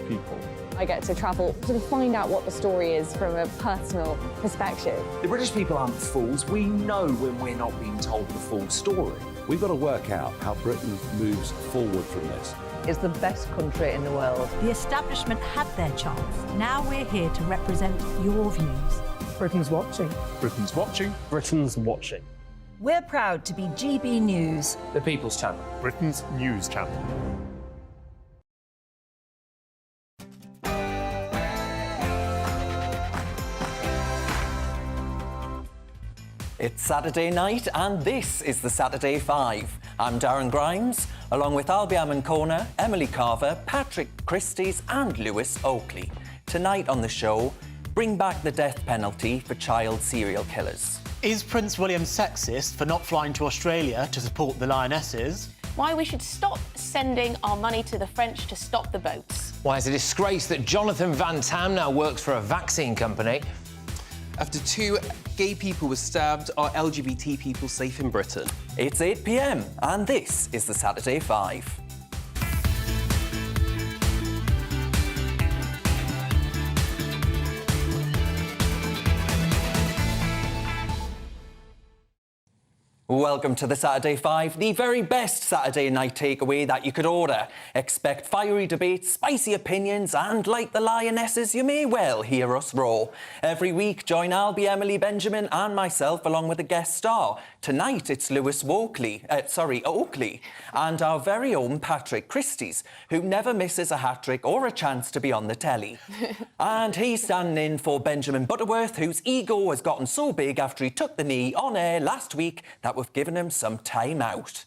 people. I get to travel to find out what the story is from a personal perspective. The British people aren't fools. We know when we're not being told the full story. We've got to work out how Britain moves forward from this. Is the best country in the world. The establishment had their chance. Now we're here to represent your views. Britain's watching. Britain's watching. Britain's watching. We're proud to be GB News. The People's Channel. Britain's news channel. It's Saturday night and this is the Saturday 5. I'm Darren Grimes, along with Albie Amancorner, Emily Carver, Patrick CHRISTYS and Lewis Oakley. Tonight on the show, bring back the death penalty for child serial killers. Is Prince William sexist for not flying to Australia to support the lionesses? Why we should stop sending our money to the French to stop the boats. Why it's a disgrace that Jonathan Van Tam now works for a vaccine company. After 2 gay people were stabbed, are LGBT people safe in Britain? It's 8 p.m. and this is the Saturday 5. Welcome to the Saturday 5, the very best Saturday night takeaway that you could order. Expect fiery debates, spicy opinions and, like the lionesses, you may well hear us roar. Every week, join Albie, Emily, Benjamin and myself along with a guest star. Tonight, it's Lewis Oakley, and our very own Patrick CHRISTYS, who never misses a hat-trick or a chance to be on the telly. And he's standing in for Benjamin Butterworth, whose ego has gotten so big after he took the knee on air last week that we've given him some time out.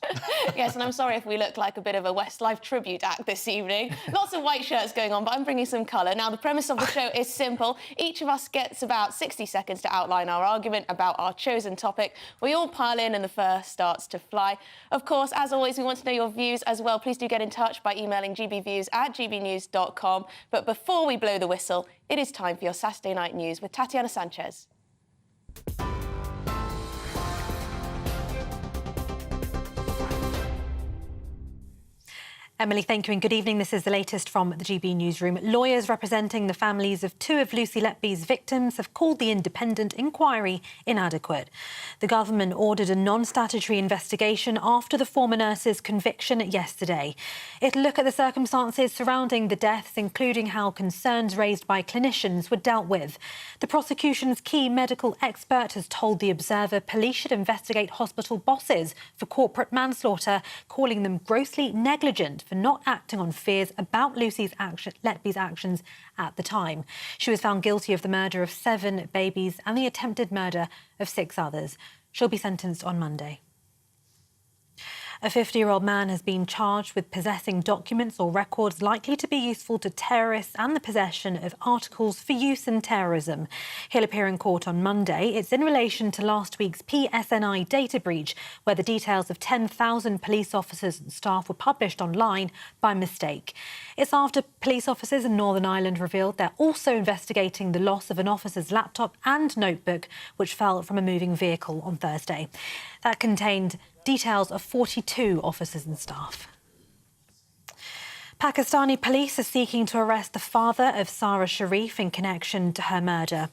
Yes, and I'm sorry if we look like a bit of a Westlife tribute act this evening. Lots of white shirts going on, but I'm bringing some colour. Now, the premise of the show is simple. Each of us gets about 60 seconds to outline our argument about our chosen topic. We all pile in and the first starts to fly. Of course, as always, we want to know your views as well. Please do get in touch by emailing gbviews@gbnews.com. But before we blow the whistle, it is time for your Saturday night news with Tatiana Sanchez. Emily, thank you and good evening. This is the latest from the GB newsroom. Lawyers representing the families of 2 of Lucy Letby's victims have called the independent inquiry inadequate. The government ordered a non-statutory investigation after the former nurse's conviction yesterday. It'll look at the circumstances surrounding the deaths, including how concerns raised by clinicians were dealt with. The prosecution's key medical expert has told The Observer police should investigate hospital bosses for corporate manslaughter, calling them grossly negligent for not acting on fears about Letby's actions at the time. She was found guilty of the murder of 7 babies and the attempted murder of 6 others. She'll be sentenced on Monday. A 50-year-old man has been charged with possessing documents or records likely to be useful to terrorists and the possession of articles for use in terrorism. He'll appear in court on Monday. It's in relation to last week's PSNI data breach, where the details of 10,000 police officers and staff were published online by mistake. It's after police officers in Northern Ireland revealed they're also investigating the loss of an officer's laptop and notebook, which fell from a moving vehicle on Thursday. That contained details of 42 officers and staff. Pakistani police are seeking to arrest the father of Sarah Sharif in connection to her murder.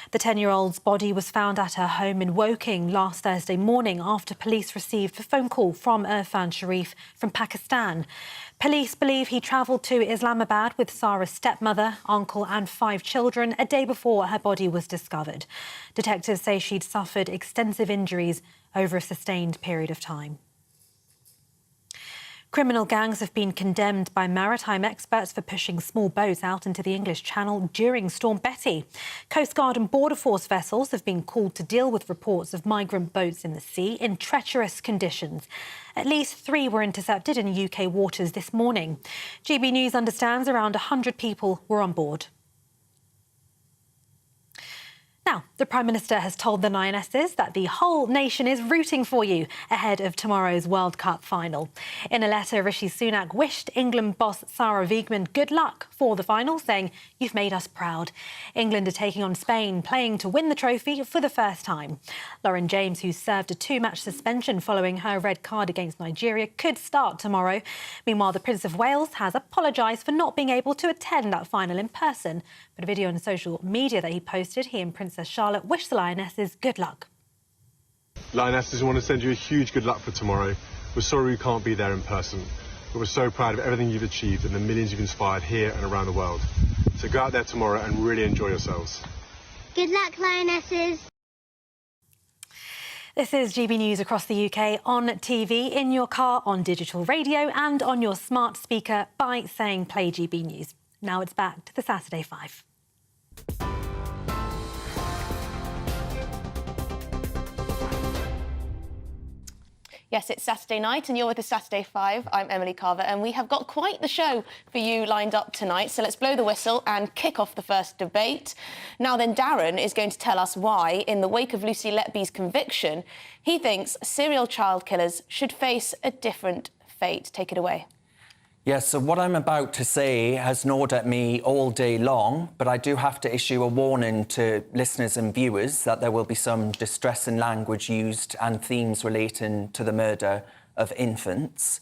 The 10-year-old's body was found at her home in Woking last Thursday morning after police received a phone call from Irfan Sharif from Pakistan. Police believe he travelled to Islamabad with Sarah's stepmother, uncle and 5 children a day before her body was discovered. Detectives say she'd suffered extensive injuries over a sustained period of time. Criminal gangs have been condemned by maritime experts for pushing small boats out into the English Channel during Storm Betty. Coast Guard and Border Force vessels have been called to deal with reports of migrant boats in the sea in treacherous conditions. At least 3 were intercepted in UK waters this morning. GB News understands around 100 people were on board. Now, the Prime Minister has told the lionesses that the whole nation is rooting for you ahead of tomorrow's World Cup final. In a letter, Rishi Sunak wished England boss Sarah Wiegman good luck for the final, saying, "You've made us proud." England are taking on Spain, playing to win the trophy for the first time. Lauren James, who served a 2-match suspension following her red card against Nigeria, could start tomorrow. Meanwhile, the Prince of Wales has apologised for not being able to attend that final in person. But a video on social media that he posted, he and Princess Charlotte wished the lionesses good luck. Lionesses, we want to send you a huge good luck for tomorrow. We're sorry we can't be there in person, but we're so proud of everything you've achieved and the millions you've inspired here and around the world. So go out there tomorrow and really enjoy yourselves. Good luck, lionesses. This is GB News across the UK on TV, in your car, on digital radio and on your smart speaker by saying play GB News. Now it's back to the Saturday 5. Yes, it's Saturday night and you're with the Saturday 5. I'm Emily Carver and we have got quite the show for you lined up tonight. So let's blow the whistle and kick off the first debate. Now then, Darren is going to tell us why, in the wake of Lucy Letby's conviction, he thinks serial child killers should face a different fate. Take it away. Yes, so what I'm about to say has gnawed at me all day long, but I do have to issue a warning to listeners and viewers that there will be some distressing language used and themes relating to the murder of infants.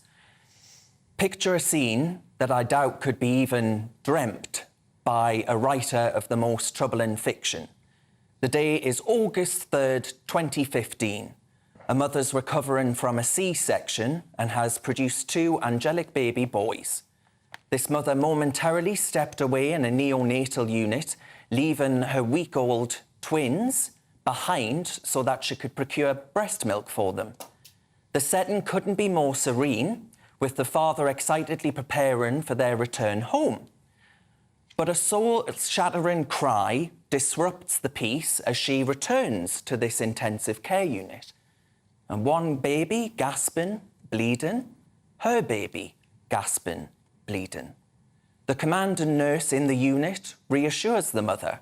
Picture a scene that I doubt could be even dreamt by a writer of the most troubling fiction. The day is August 3rd, 2015. A mother's recovering from a C-section and has produced 2 angelic baby boys. This mother momentarily stepped away in a neonatal unit, leaving her week-old twins behind so that she could procure breast milk for them. The setting couldn't be more serene, with the father excitedly preparing for their return home. But a soul-shattering cry disrupts the peace as she returns to this intensive care unit. And one baby gasping, bleeding, her baby gasping, bleeding. The commanding nurse in the unit reassures the mother.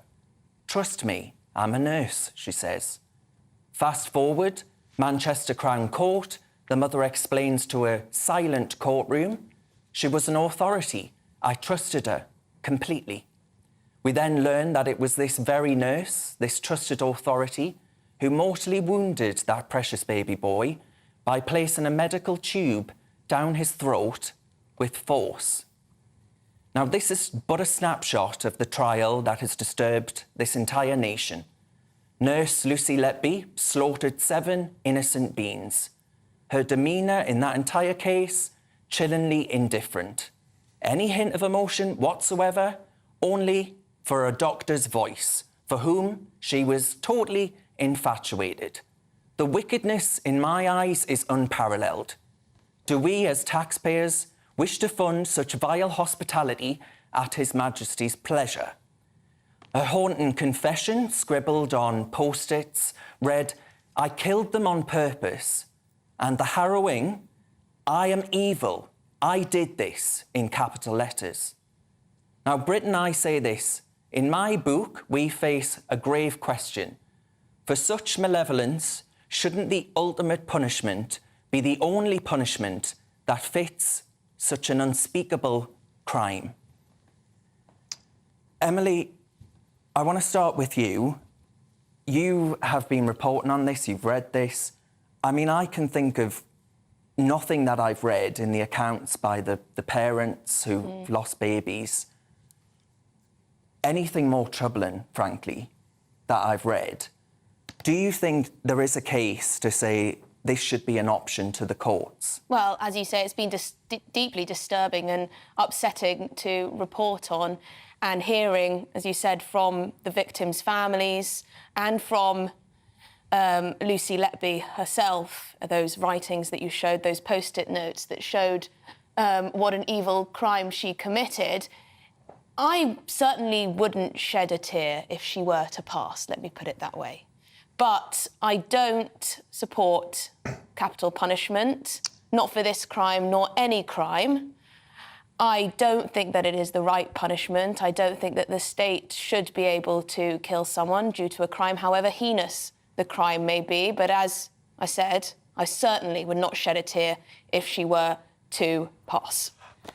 "Trust me, I'm a nurse," she says. Fast forward, Manchester Crown Court, the mother explains to a silent courtroom, "She was an authority. I trusted her completely." We then learn that it was this very nurse, this trusted authority, who mortally wounded that precious baby boy by placing a medical tube down his throat with force. Now, this is but a snapshot of the trial that has disturbed this entire nation. Nurse Lucy Letby slaughtered 7 innocent beings. Her demeanour in that entire case, chillingly indifferent. Any hint of emotion whatsoever, only for a doctor's voice, for whom she was totally infatuated. The wickedness, in my eyes, is unparalleled. Do we, as taxpayers, wish to fund such vile hospitality at His Majesty's pleasure? A haunting confession scribbled on post-its read, "I killed them on purpose," and the harrowing, "I am evil, I did this," in capital letters. Now, Britain, I say this, in my book, we face a grave question. For such malevolence, shouldn't the ultimate punishment be the only punishment that fits such an unspeakable crime? Emily, I want to start with you. You have been reporting on this, you've read this. I mean, I can think of nothing that I've read in the accounts by the parents who've lost babies, anything more troubling, frankly, that I've read. Do you think there is a case to say this should be an option to the courts? Well, as you say, it's been deeply disturbing and upsetting to report on, and hearing, as you said, from the victims' families and from Lucy Letby herself, those writings that you showed, those post-it notes that showed what an evil crime she committed. I certainly wouldn't shed a tear if she were to pass, let me put it that way. But I don't support capital punishment, not for this crime nor any crime. I don't think that it is the right punishment. I don't think that the state should be able to kill someone due to a crime, however heinous the crime may be. But as I said, I certainly would not shed a tear if she were to pass.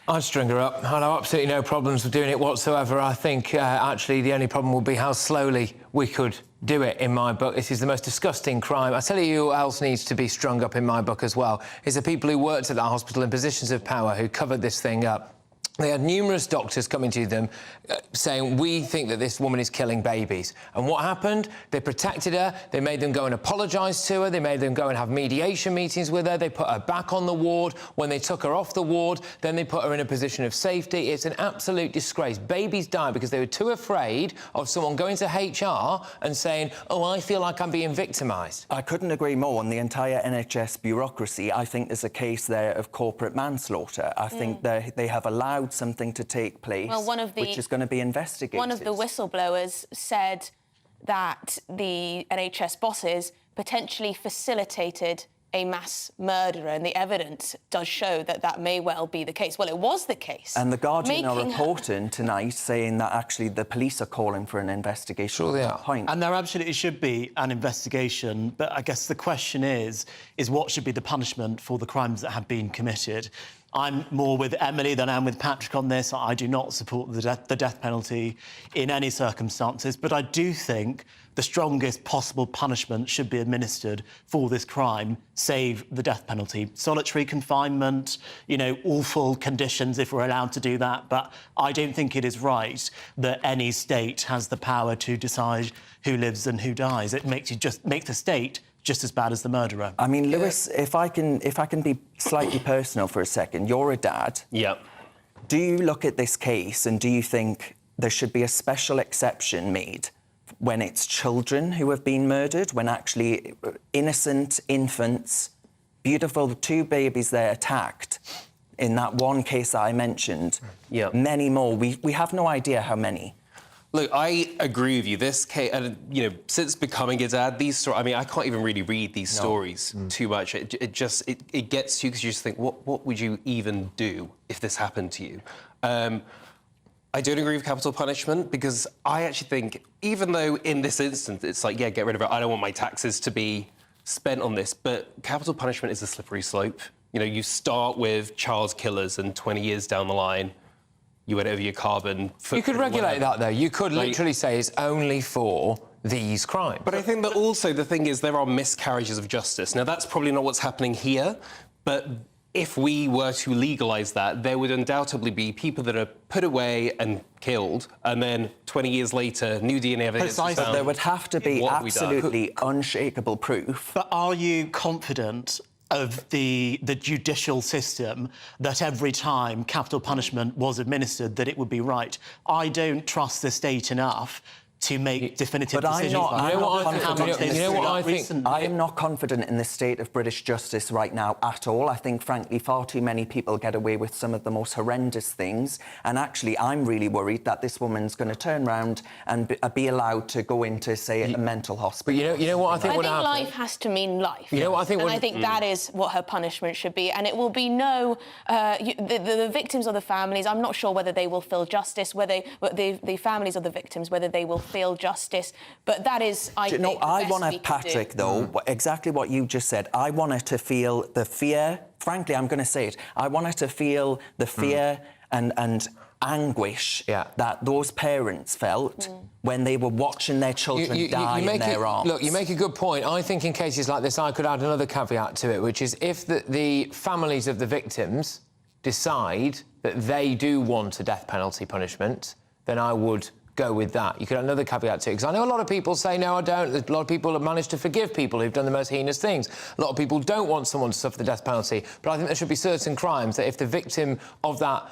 I'd string her up. I have absolutely no problems with doing it whatsoever. I think, actually, the only problem will be how slowly we could do it, in my book. This is the most disgusting crime. I tell you who else needs to be strung up in my book as well, is the people who worked at that hospital in positions of power who covered this thing up. They had numerous doctors coming to them saying, we think that this woman is killing babies. And what happened? They protected her, they made them go and apologise to her, they made them go and have mediation meetings with her, they put her back on the ward. When they took her off the ward, then they put her in a position of safety. It's an absolute disgrace. Babies die because they were too afraid of someone going to HR and saying, oh, I feel like I'm being victimised. I couldn't agree more on the entire NHS bureaucracy. I think there's a case there of corporate manslaughter. I think they have allowed something to take place, which is going to be investigated. One of the whistleblowers said that the NHS bosses potentially facilitated a mass murderer, and the evidence does show that that may well be the case. Well, it was the case. And the Guardian are reporting tonight saying that actually the police are calling for an investigation. Sure they are. And there absolutely should be an investigation, but I guess the question is what should be the punishment for the crimes that have been committed? I'm more with Emily than I am with Patrick on this. I do not support the death penalty in any circumstances, but I do think the strongest possible punishment should be administered for this crime, save the death penalty. Solitary confinement, you know, awful conditions if we're allowed to do that, but I don't think it is right that any state has the power to decide who lives and who dies. It makes the state just as bad as the murderer. I mean, Lewis, if I can be slightly personal for a second, you're a dad. Yep. Do you look at this case and do you think there should be a special exception made when it's children who have been murdered, when actually innocent infants, beautiful two babies there attacked, in that one case that I mentioned, many more, we have no idea how many. Look, I agree with you. This case, you know, since becoming a dad, these stories, I mean, I can't even really read these stories too much. It just gets you because you just think, what would you even do if this happened to you? I don't agree with capital punishment because I actually think, even though in this instance it's like, yeah, get rid of it, I don't want my taxes to be spent on this, but capital punishment is a slippery slope. You know, you start with child killers and 20 years down the line, you went over your carbon footprint. You could regulate that, though. You could literally say it's only for these crimes. But I think that also the thing is there are miscarriages of justice. Now, that's probably not what's happening here, but if we were to legalise that, there would undoubtedly be people that are put away and killed, and then 20 years later, new DNA evidence is found. There would have to be absolutely unshakable proof. But are you confident of the judicial system that every time capital punishment was administered that it would be right? I don't trust the state enough to make definitive decisions. I am not confident in the state of British justice right now at all. I think, frankly, far too many people get away with some of the most horrendous things. And actually, I'm really worried that this woman's going to turn around and be allowed to go into, say, a mental hospital. But you know what I think would happen? Life has to mean life. You know what I think? And I think that is what her punishment should be. And it will be the victims or the families. I'm not sure whether they will feel justice, whether the families of the victims, whether they will feel justice, but that is, I think, I want Patrick, though, exactly what you just said. I want her to feel the fear. Frankly, I'm going to say it. I want her to feel the fear and anguish that those parents felt when they were watching their children die in their arms. Look, you make a good point. I think in cases like this, I could add another caveat to it, which is if the families of the victims decide that they do want a death penalty punishment, then I would go with that. You could have another caveat to it, because I know a lot of people say, no, I don't. A lot of people have managed to forgive people who've done the most heinous things. A lot of people don't want someone to suffer the death penalty, but I think there should be certain crimes that if the victim of that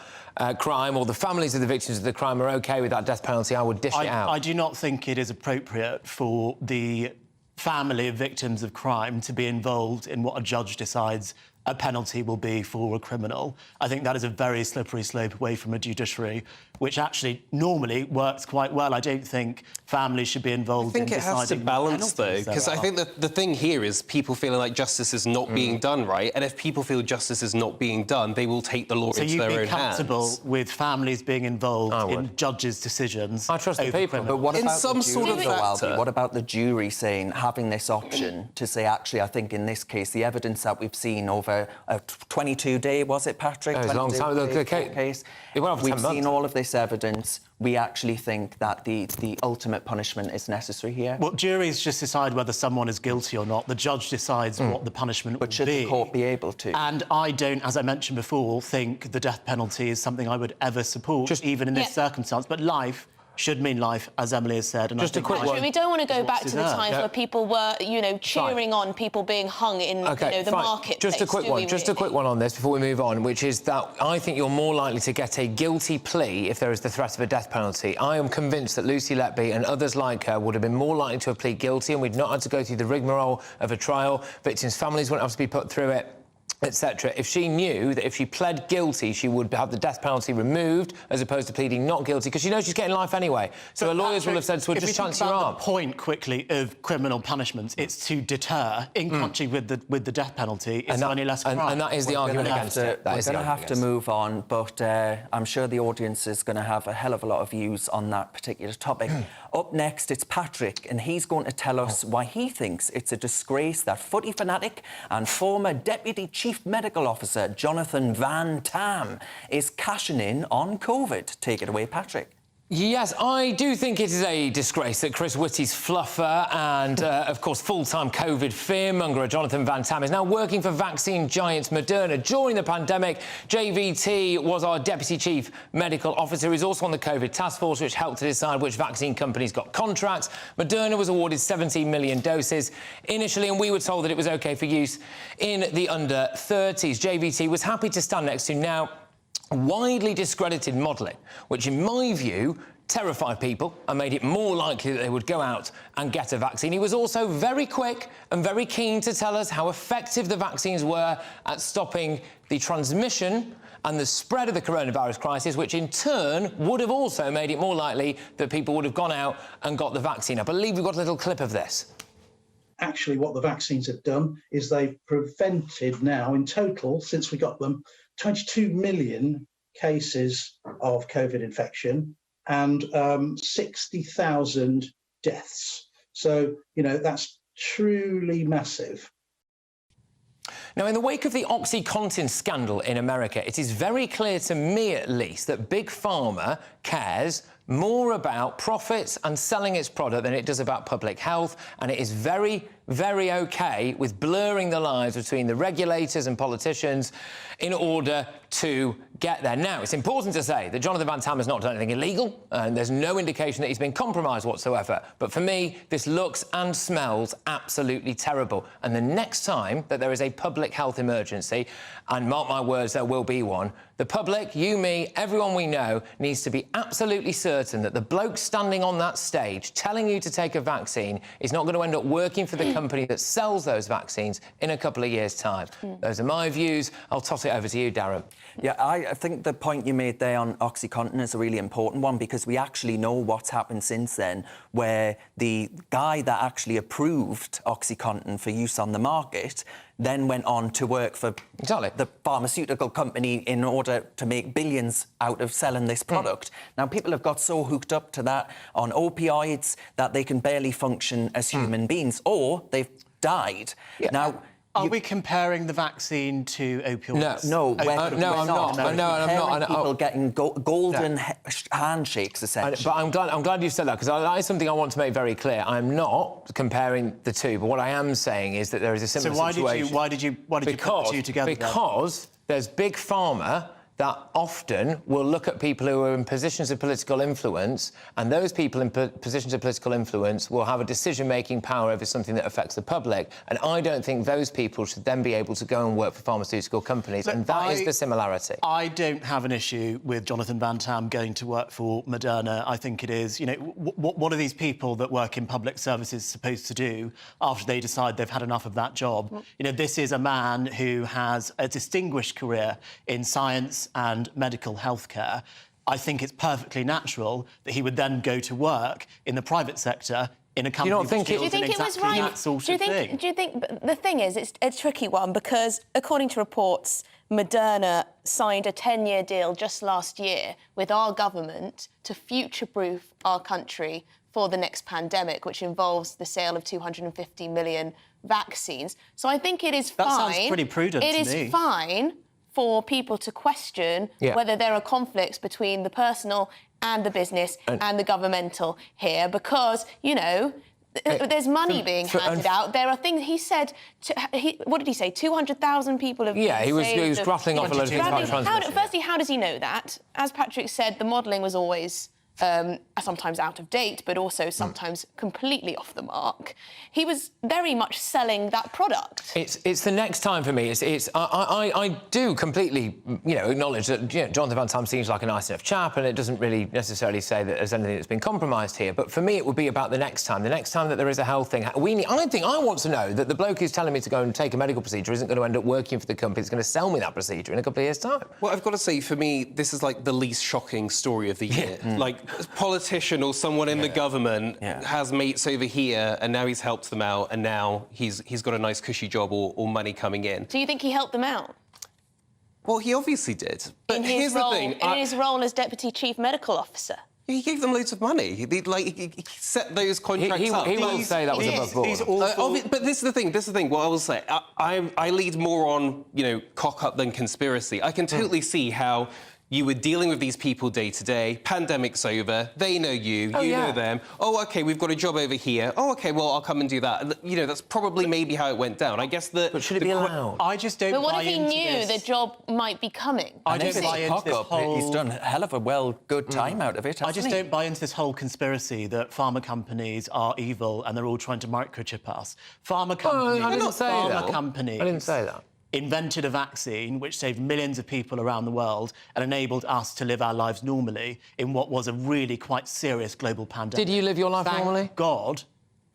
crime or the families of the victims of the crime are OK with that death penalty, I would dish it out. I do not think it is appropriate for the family of victims of crime to be involved in what a judge decides a penalty will be for a criminal. I think that is a very slippery slope away from a judiciary, which actually normally works quite well. I don't think families should be involved in I think it has to balance, though, because I think that the thing here is people feeling like justice is not being done right, and if people feel justice is not being done, they will take the law into their own hands. So you'd be comfortable with families being involved in judges' decisions? I trust the people. But what in about some sort of factor? What about the jury saying, having this option to say, actually, I think in this case, the evidence that we've seen over a 22-day, was it, Patrick? It was a long time. The case. It went over 10 We've months. seen all of this evidence. We actually think that the ultimate punishment is necessary here. Well, juries just decide whether someone is guilty or not. The judge decides what the punishment will be. But should the court be able to? And I don't, as I mentioned before, think the death penalty is something I would ever support, even in this circumstance. But life should mean life, as Emily has said. And just a quick one. We don't want to go back to the times where people were, you know, cheering on people being hung in the marketplace. Just a quick one. Just a quick one on this before we move on, which is that I think you're more likely to get a guilty plea if there is the threat of a death penalty. I am convinced that Lucy Letby and others like her would have been more likely to have pleaded guilty, and we'd not had to go through the rigmarole of a trial. Victims' families wouldn't have to be put through it, etc. If she knew that if she pled guilty, she would have the death penalty removed, as opposed to pleading not guilty, because she knows she's getting life anyway. So her lawyers will have said to her, just chance your arm. The point, quickly, of criminal punishments, it's to deter. In country with the death penalty, it's only less crime. And that is the argument against it. We're going to have to move on, but I'm sure the audience is going to have a hell of a lot of views on that particular topic. Up next, it's Patrick, and he's going to tell us why he thinks it's a disgrace that footy fanatic and former Deputy Chief Medical Officer Jonathan Van Tam is cashing in on COVID. Take it away, Patrick. Yes, I do think it is a disgrace that Chris Whitty's fluffer and, of course, full-time COVID fearmonger Jonathan Van Tam is now working for vaccine giant Moderna. During the pandemic, JVT was our Deputy Chief Medical Officer. He's also on the COVID task force, which helped to decide which vaccine companies got contracts. Moderna was awarded 17 million doses initially, and we were told that it was OK for use in the under-30s. JVT was happy to stand next to now widely discredited modelling, which, in my view, terrified people and made it more likely that they would go out and get a vaccine. He was also very quick and very keen to tell us how effective the vaccines were at stopping the transmission and the spread of the coronavirus crisis, which in turn would have also made it more likely that people would have gone out and got the vaccine. I believe we've got a little clip of this. Actually, what the vaccines have done is they've prevented now, in total, since we got them, 22 million cases of COVID infection and 60,000 deaths. So, you know, that's truly massive. Now, in the wake of the OxyContin scandal in America, it is very clear to me, at least, that Big Pharma cares more about profits and selling its product than it does about public health, and it is very, very OK with blurring the lines between the regulators and politicians in order to get there. Now, it's important to say that Jonathan Van Tam has not done anything illegal, and there's no indication that he's been compromised whatsoever. But for me, this looks and smells absolutely terrible. And the next time that there is a public health emergency, and mark my words, there will be one, the public, you, me, everyone we know, needs to be absolutely certain that the bloke standing on that stage telling you to take a vaccine is not going to end up working for the company that sells those vaccines in a couple of years' time. Those are my views. I'll toss it over to you, Darren. Yeah, I think the point you made there on OxyContin is a really important one, because we actually know what's happened since then, where the guy that actually approved OxyContin for use on the market then went on to work for the pharmaceutical company in order to make billions out of selling this product. Now, people have got so hooked up to that on opioids that they can barely function as human beings, or they've died. Now, are we comparing the vaccine to opioids? No, I'm not. People getting golden handshakes, essentially. But I'm glad you said that, because that is something I want to make very clear. I'm not comparing the two, but what I am saying is that there is a similar situation. So why did you put the two together? Because there's Big Pharma that often will look at people who are in positions of political influence, and those people in positions of political influence will have a decision-making power over something that affects the public. And I don't think those people should then be able to go and work for pharmaceutical companies, and that is the similarity. I don't have an issue with Jonathan Van Tam going to work for Moderna. I think it is, you know, what are these people that work in public services supposed to do after they decide they've had enough of that job? You know, this is a man who has a distinguished career in science and medical healthcare. I think it's perfectly natural that he would then go to work in the private sector in a company that deals in exactly that sort of thing. Do you think the thing is, it's a tricky one because, according to reports, Moderna signed a 10-year deal just last year with our government to future-proof our country for the next pandemic, which involves the sale of 250 million vaccines. So I think it is fine. That sounds pretty prudent to me. It is fine for people to question whether there are conflicts between the personal and the business and the governmental here, because, you know, there's money being handed out. There are things, he said, what did he say, 200,000 people have been saved. he was grappling off a load of things about transmission. Firstly, how does he know that? As Patrick said, the modelling was always sometimes out of date, but also sometimes completely off the mark. He was very much selling that product. It's the next time for me. I do completely, acknowledge that Jonathan Van Tam seems like a nice enough chap, and it doesn't really necessarily say that there's anything that's been compromised here. But for me, it would be about the next time that there is a health thing. I want to know that the bloke who's telling me to go and take a medical procedure isn't going to end up working for the company that's going to sell me that procedure in a couple of years' time. Well, I've got to say, for me, this is like the least shocking story of the year. Like, a politician or someone in the government has mates over here, and now he's helped them out, and now he's got a nice cushy job or money coming in. Do you think he helped them out? Well, he obviously did. But here's the thing. In his role as Deputy Chief Medical Officer. He gave them loads of money. He set those contracts up. He will say that was above board. But this is the thing. What I will say, I lead more on, cock up than conspiracy. I can totally see how you were dealing with these people day to day. Pandemic's over. They know you. You know them. Oh, OK, we've got a job over here. Oh, OK, well, I'll come and do that. That's probably maybe how it went down. I guess that. But should it be allowed? I just don't. But what if he knew the job might be coming? I don't buy into this whole. He's done a hell of a good time out of it. I just don't buy into this whole conspiracy that pharma companies are evil and they're all trying to microchip us. Pharma companies. I didn't say that. Companies. I didn't say that. Invented a vaccine which saved millions of people around the world and enabled us to live our lives normally in what was a really quite serious global pandemic. Did you live your life normally? Thank God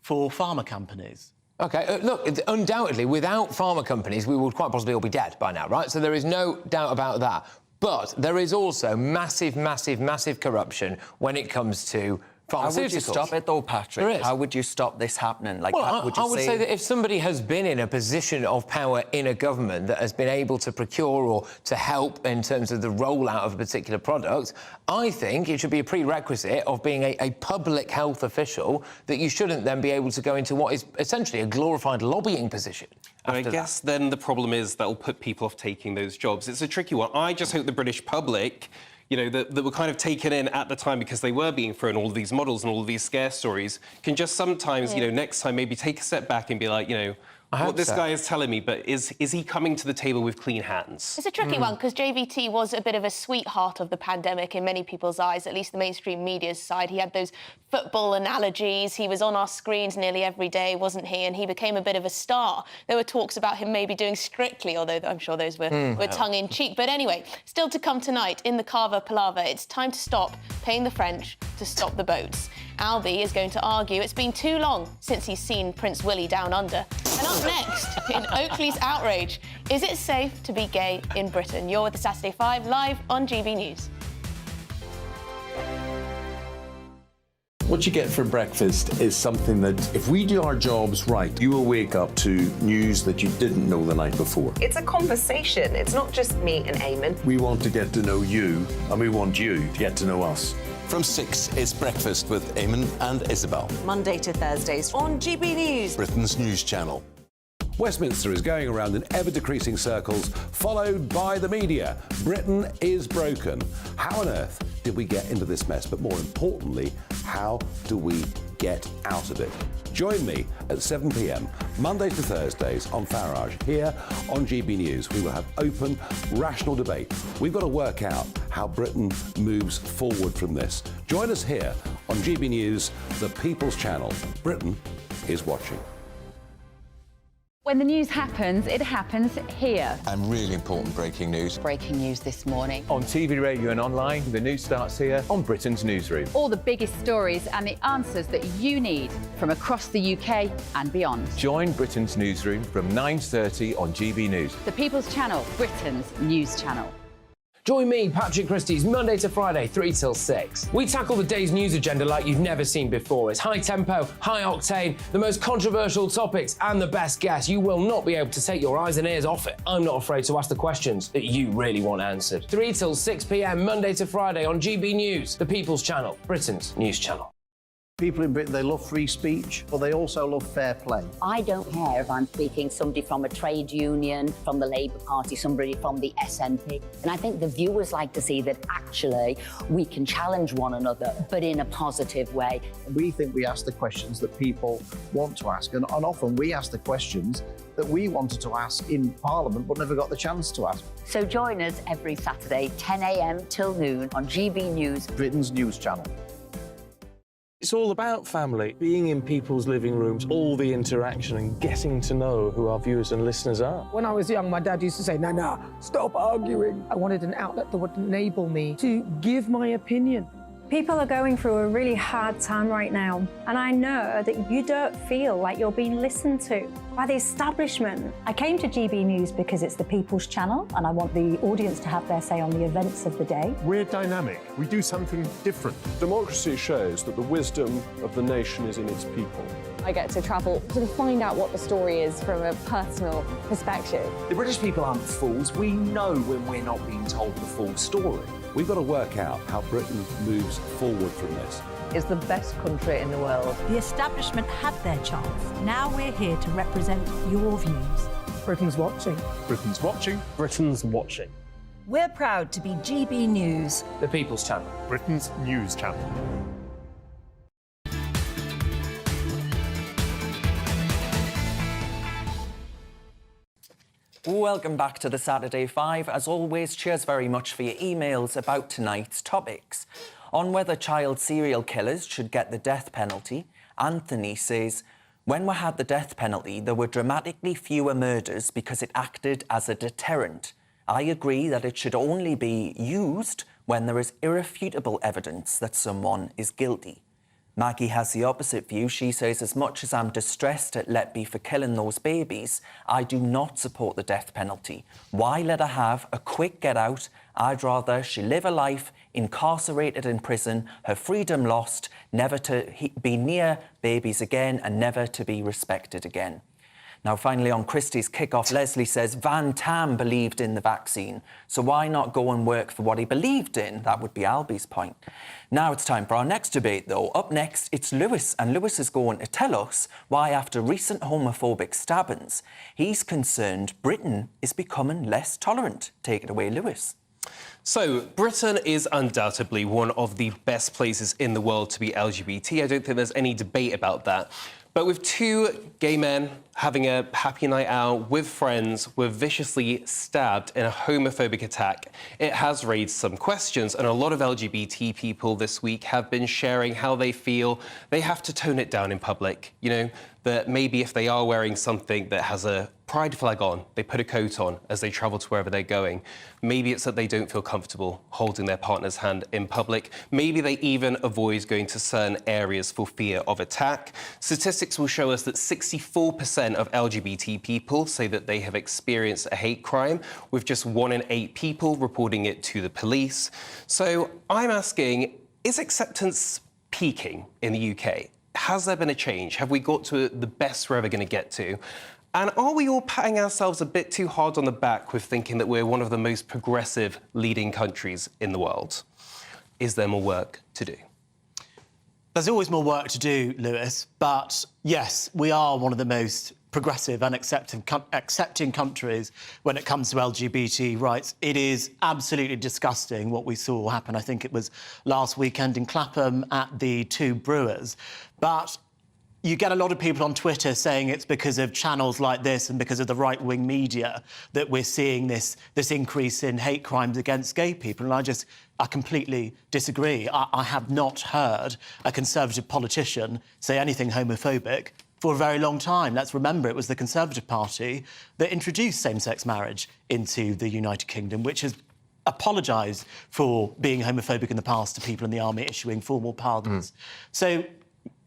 for pharma companies. OK, look, undoubtedly, without pharma companies, we would quite possibly all be dead by now, right? So there is no doubt about that. But there is also massive, massive, massive corruption when it comes to pharmaceuticals. How would you stop it, though, Patrick? How would you stop this happening? Like, well, I would say that if somebody has been in a position of power in a government that has been able to procure or to help in terms of the rollout of a particular product, I think it should be a prerequisite of being a public health official that you shouldn't then be able to go into what is essentially a glorified lobbying position. And I guess then the problem is that will put people off taking those jobs. It's a tricky one. I just hope the British public, that were kind of taken in at the time because they were being thrown all of these models and all of these scare stories, can just sometimes, next time maybe take a step back and be like, what this guy is telling me, but is he coming to the table with clean hands? It's a tricky one, because JVT was a bit of a sweetheart of the pandemic in many people's eyes, at least the mainstream media's side. He had those football analogies. He was on our screens nearly every day, wasn't he? And he became a bit of a star. There were talks about him maybe doing Strictly, although I'm sure those were tongue-in-cheek. But anyway, still to come tonight in the Carver Palaver, it's time to stop paying the French to stop the boats. Albie is going to argue it's been too long since he's seen Prince Willie down under. And up next, in Oakley's outrage, is it safe to be gay in Britain? You're with the Saturday 5 live on GB News. What you get for breakfast is something that, if we do our jobs right, you will wake up to news that you didn't know the night before. It's a conversation. It's not just me and Eamon. We want to get to know you, and we want you to get to know us. From 6, it's Breakfast with Eamon and Isabel. Monday to Thursdays on GB News, Britain's news channel. Westminster is going around in ever-decreasing circles, followed by the media. Britain is broken. How on earth did we get into this mess? But more importantly, how do we get out of it? Join me at 7 p.m, Mondays to Thursdays on Farage, here on GB News. We will have open, rational debate. We've got to work out how Britain moves forward from this. Join us here on GB News, the People's Channel. Britain is watching. When the news happens, it happens here. And really important breaking news. Breaking news this morning. On TV, radio and online, the news starts here on Britain's Newsroom. All the biggest stories and the answers that you need from across the UK and beyond. Join Britain's Newsroom from 9:30 on GB News. The People's Channel, Britain's news channel. Join me, Patrick CHRISTYS, Monday to Friday, 3 till 6. We tackle the day's news agenda like you've never seen before. It's high tempo, high octane, the most controversial topics and the best guests. You will not be able to take your eyes and ears off it. I'm not afraid to ask the questions that you really want answered. 3 till 6 p.m, Monday to Friday on GBNews, the People's Channel, Britain's news channel. People in Britain, they love free speech, but they also love fair play. I don't care if I'm speaking somebody from a trade union, from the Labour Party, somebody from the SNP. And I think the viewers like to see that actually we can challenge one another, but in a positive way. We think we ask the questions that people want to ask, and often we ask the questions that we wanted to ask in Parliament but never got the chance to ask. So join us every Saturday, 10 a.m. till noon on GB News, Britain's news channel. It's all about family, being in people's living rooms, all the interaction and getting to know who our viewers and listeners are. When I was young, my dad used to say, "Nah, stop arguing." I wanted an outlet that would enable me to give my opinion. People are going through a really hard time right now, and I know that you don't feel like you're being listened to by the establishment. I came to GB News because it's the People's Channel, and I want the audience to have their say on the events of the day. We're dynamic. We do something different. Democracy shows that the wisdom of the nation is in its people. I get to travel to find out what the story is from a personal perspective. The British people aren't fools. We know when we're not being told the full story. We've got to work out how Britain moves forward from this. It's the best country in the world. The establishment had their chance. Now we're here to represent your views. Britain's watching. Britain's watching. Britain's watching. We're proud to be GB News, the People's Channel, Britain's news channel. Welcome back to the Saturday 5. As always, cheers very much for your emails about tonight's topics. On whether child serial killers should get the death penalty, Anthony says, when we had the death penalty, there were dramatically fewer murders because it acted as a deterrent. I agree that it should only be used when there is irrefutable evidence that someone is guilty. Maggie has the opposite view. She says, as much as I'm distressed at Letby for killing those babies, I do not support the death penalty. Why let her have a quick get out? I'd rather she live a life incarcerated in prison, her freedom lost, never to be near babies again and never to be respected again. Now, finally, on Christie's kick-off, Leslie says Van Tam believed in the vaccine, so why not go and work for what he believed in? That would be Albie's point. Now it's time for our next debate, though. Up next, it's Lewis, and Lewis is going to tell us why, after recent homophobic stabbings, he's concerned Britain is becoming less tolerant. Take it away, Lewis. So, Britain is undoubtedly one of the best places in the world to be LGBT. I don't think there's any debate about that. But with two gay men having a happy night out with friends were viciously stabbed in a homophobic attack, it has raised some questions, and a lot of LGBT people this week have been sharing how they feel they have to tone it down in public. You know, that maybe if they are wearing something that has a pride flag on, they put a coat on as they travel to wherever they're going. Maybe it's that they don't feel comfortable holding their partner's hand in public. Maybe they even avoid going to certain areas for fear of attack. Statistics will show us that 64% of LGBT people say that they have experienced a hate crime, with just 1 in 8 people reporting it to the police. So I'm asking, is acceptance peaking in the UK? Has there been a change? Have we got to the best we're ever going to get to? And are we all patting ourselves a bit too hard on the back with thinking that we're one of the most progressive leading countries in the world? Is there more work to do? There's always more work to do, Lewis, but yes, we are one of the most progressive and accepting countries when it comes to LGBT rights. It is absolutely disgusting what we saw happen. I think it was last weekend in Clapham at the Two Brewers. But you get a lot of people on Twitter saying it's because of channels like this and because of the right-wing media that we're seeing this increase in hate crimes against gay people. And I completely disagree. I have not heard a Conservative politician say anything homophobic for a very long time. Let's remember it was the Conservative Party that introduced same-sex marriage into the United Kingdom, which has apologised for being homophobic in the past to people in the army issuing formal pardons. So,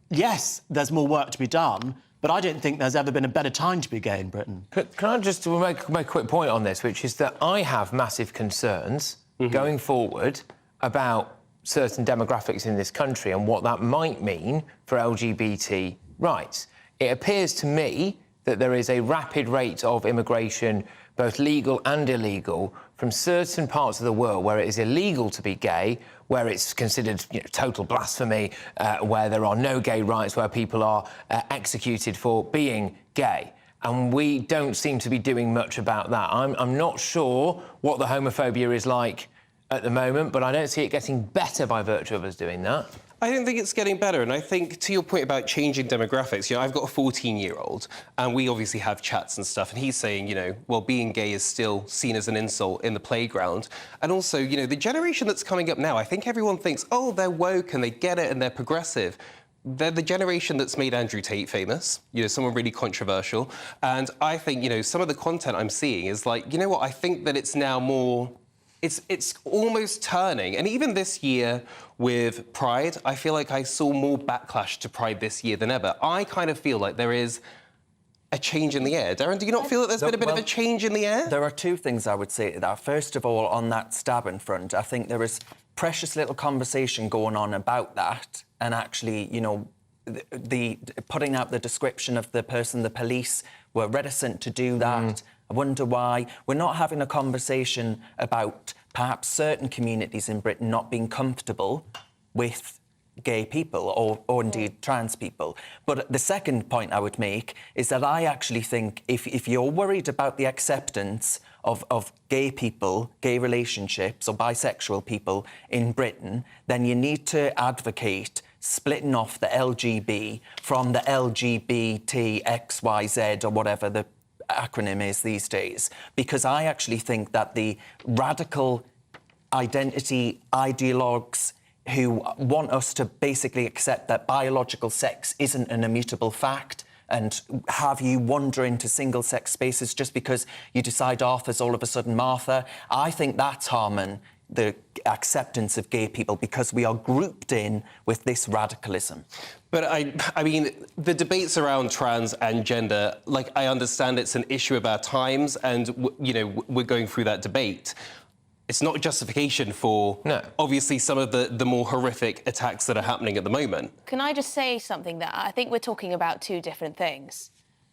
yes, there's more work to be done, but I don't think there's ever been a better time to be gay in Britain. Can I just make a quick point on this, which is that I have massive concerns going forward about certain demographics in this country and what that might mean for LGBT rights. It appears to me that there is a rapid rate of immigration, both legal and illegal, from certain parts of the world where it is illegal to be gay, where it's considered total blasphemy, where there are no gay rights, where people are executed for being gay. And we don't seem to be doing much about that. I'm not sure what the homophobia is like at the moment, but I don't see it getting better by virtue of us doing that. I don't think it's getting better, and I think, to your point about changing demographics, I've got a 14-year-old, and we obviously have chats and stuff, and he's saying, well, being gay is still seen as an insult in the playground. And also, the generation that's coming up now, I think everyone thinks, oh, they're woke and they get it and they're progressive. They're the generation that's made Andrew Tate famous, someone really controversial. And I think, some of the content I'm seeing is like, what, I think that it's now more... It's almost turning. And even this year with Pride, I feel like I saw more backlash to Pride this year than ever. I kind of feel like there is a change in the air. Darren, do you not feel that there's been a bit of a change in the air? There are two things I would say to that. First of all, on that stabbing front, I think there is precious little conversation going on about that. And actually, the putting out the description of the person, the police were reticent to do that. I wonder why. We're not having a conversation about perhaps certain communities in Britain not being comfortable with gay people or indeed trans people. But the second point I would make is that I actually think if you're worried about the acceptance of gay people, gay relationships or bisexual people in Britain, then you need to advocate splitting off the LGB from the LGBTXYZ or whatever the acronym is these days, because I actually think that the radical identity ideologues who want us to basically accept that biological sex isn't an immutable fact and have you wander into single-sex spaces just because you decide Arthur's all of a sudden Martha, I think that's harming the acceptance of gay people because we are grouped in with this radicalism. But I mean, the debates around trans and gender, I understand it's an issue of our times and, we're going through that debate. It's not a justification for, obviously, some of the more horrific attacks that are happening at the moment. Can I just say something there? I think we're talking about two different things.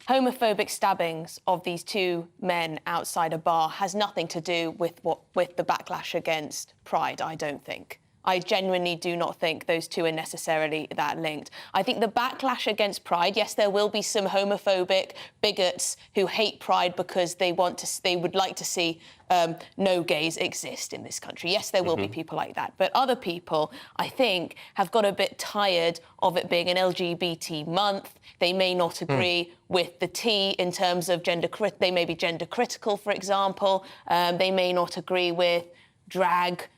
Homophobic stabbings of these two men outside a bar has nothing to do with the backlash against Pride, I don't think. I genuinely do not think those two are necessarily that linked. I think the backlash against Pride, yes, there will be some homophobic bigots who hate Pride because they would like to see no gays exist in this country. Yes, there will be people like that. But other people, I think, have got a bit tired of it being an LGBT month. They may not agree with the T in terms of they may be gender critical, for example. They may not agree with drag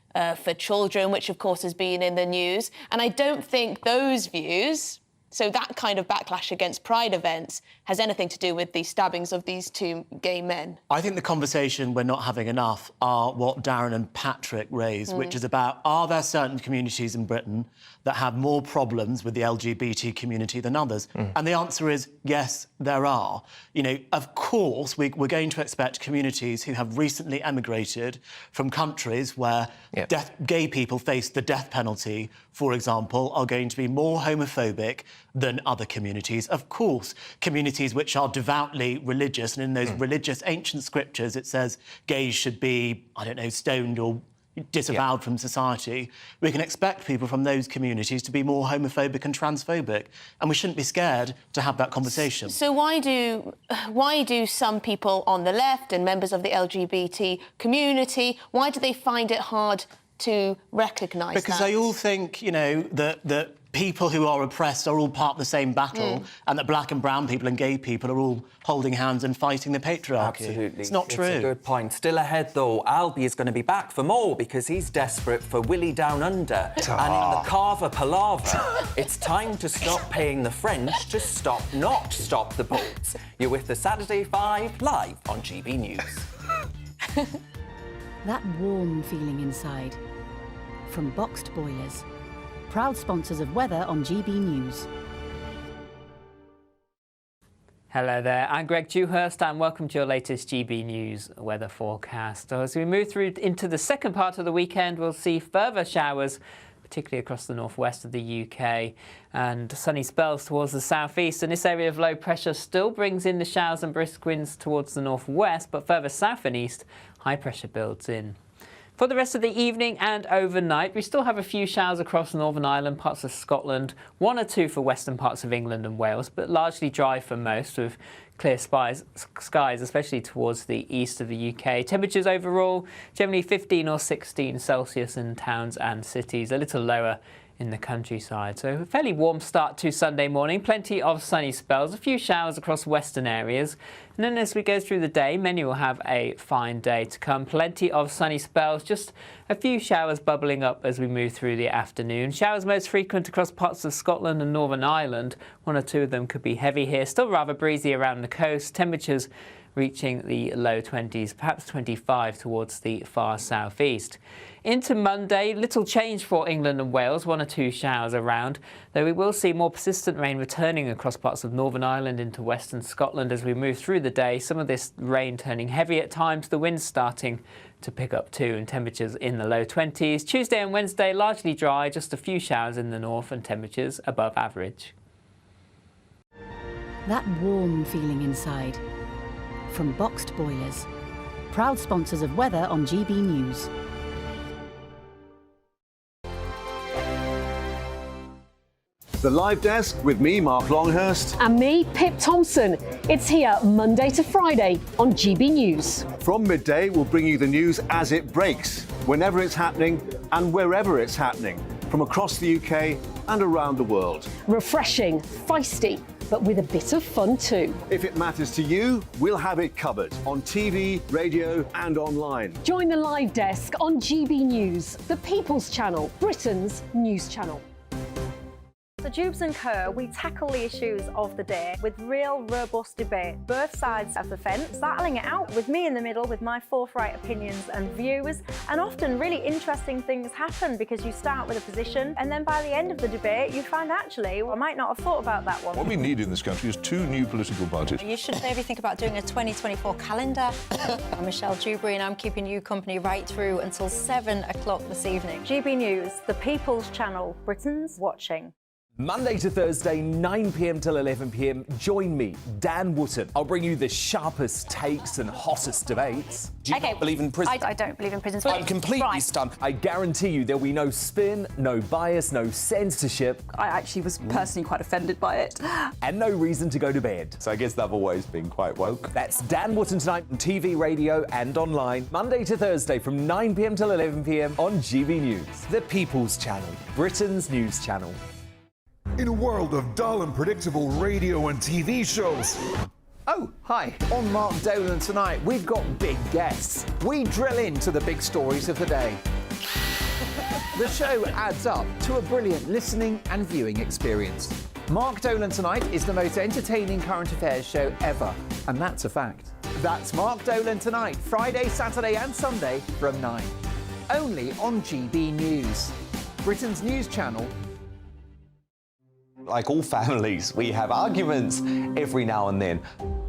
for children, which of course has been in the news. And I don't think those views, so that kind of backlash against Pride events, has anything to do with the stabbings of these two gay men. I think the conversation we're not having enough are what Darren and Patrick raised, which is about, are there certain communities in Britain that have more problems with the LGBT community than others? And the answer is yes, there are. Of course, we're going to expect communities who have recently emigrated from countries where gay people face the death penalty, for example, are going to be more homophobic than other communities. Of course, communities which are devoutly religious, and in those religious ancient scriptures it says gays should be, stoned or disavowed from society. We can expect people from those communities to be more homophobic and transphobic, and we shouldn't be scared to have that conversation. So why do some people on the left and members of the LGBT community, why do they find it hard to recognise that? Because they all think, that people who are oppressed are all part of the same battle and that black and brown people and gay people are all holding hands and fighting the patriarchy. Absolutely. It's not true. It's a good point. Still ahead, though, Albie is going to be back for more because he's desperate for Willie Down Under. And in the Carver Palaver, it's time to stop paying the French to stop the boats. You're with the Saturday 5 live on GB News. That warm feeling inside. From Boxed Boilers. Proud sponsors of weather on GB News. Hello there, I'm Greg Dewhurst and welcome to your latest GB News weather forecast. So as we move through into the second part of the weekend, we'll see further showers, particularly across the northwest of the UK, and sunny spells towards the southeast. And this area of low pressure still brings in the showers and brisk winds towards the northwest, but further south and east, high pressure builds in. For the rest of the evening and overnight, we still have a few showers across Northern Ireland, parts of Scotland, 1 or 2 for western parts of England and Wales, but largely dry for most, with clear skies, especially towards the east of the UK. Temperatures overall, generally 15 or 16 Celsius in towns and cities, a little lower in the countryside. So a fairly warm start to Sunday morning, plenty of sunny spells, a few showers across western areas. And then as we go through the day, many will have a fine day to come. Plenty of sunny spells, just a few showers bubbling up as we move through the afternoon. Showers most frequent across parts of Scotland and Northern Ireland. 1 or 2 of them could be heavy here. Still rather breezy around the coast. Temperatures reaching the low 20s, perhaps 25 towards the far southeast. Into Monday, little change for England and Wales, 1 or 2 showers around, though we will see more persistent rain returning across parts of Northern Ireland into western Scotland as we move through the day. Some of this rain turning heavy at times, the winds starting to pick up too, and temperatures in the low 20s. Tuesday and Wednesday, largely dry, just a few showers in the north and temperatures above average. That warm feeling inside. From Boxed Boilers, proud sponsors of weather on GB News. The Live Desk with me, Mark Longhurst. And me, Pip Thompson. It's here Monday to Friday on GB News. From midday, we'll bring you the news as it breaks, whenever it's happening and wherever it's happening, from across the UK and around the world. Refreshing, feisty, but with a bit of fun too. If it matters to you, we'll have it covered on TV, radio and online. Join the Live Desk on GB News, the People's Channel, Britain's news channel. So Jubes and Kerr, we tackle the issues of the day with real robust debate, both sides of the fence, battling it out with me in the middle with my forthright opinions and views. And often really interesting things happen because you start with a position and then by the end of the debate you find actually, well, I might not have thought about that one. What we need in this country is 2 new political parties. You should maybe think about doing a 2024 calendar. I'm Michelle Dewberry and I'm keeping you company right through until 7 o'clock this evening. GB News, the People's Channel, Britain's watching. Monday to Thursday, 9 p.m. till 11 p.m. Join me, Dan Wootton. I'll bring you the sharpest takes and hottest debates. Do you not believe in prisons? I don't believe in prisons. I'm completely stunned. I guarantee you there'll be no spin, no bias, no censorship. I actually was personally quite offended by it. And no reason to go to bed. So I guess they've always been quite woke. That's Dan Wootton tonight on TV, radio and online. Monday to Thursday from 9 p.m. till 11 p.m. on GB News. The People's Channel, Britain's news channel. In a world of dull and predictable radio and TV shows. Oh, hi. On Mark Dolan tonight, we've got big guests. We drill into the big stories of the day. The show adds up to a brilliant listening and viewing experience. Mark Dolan Tonight is the most entertaining current affairs show ever, and that's a fact. That's Mark Dolan Tonight, Friday, Saturday and Sunday from 9. Only on GB News, Britain's news channel. Like all families, we have arguments every now and then,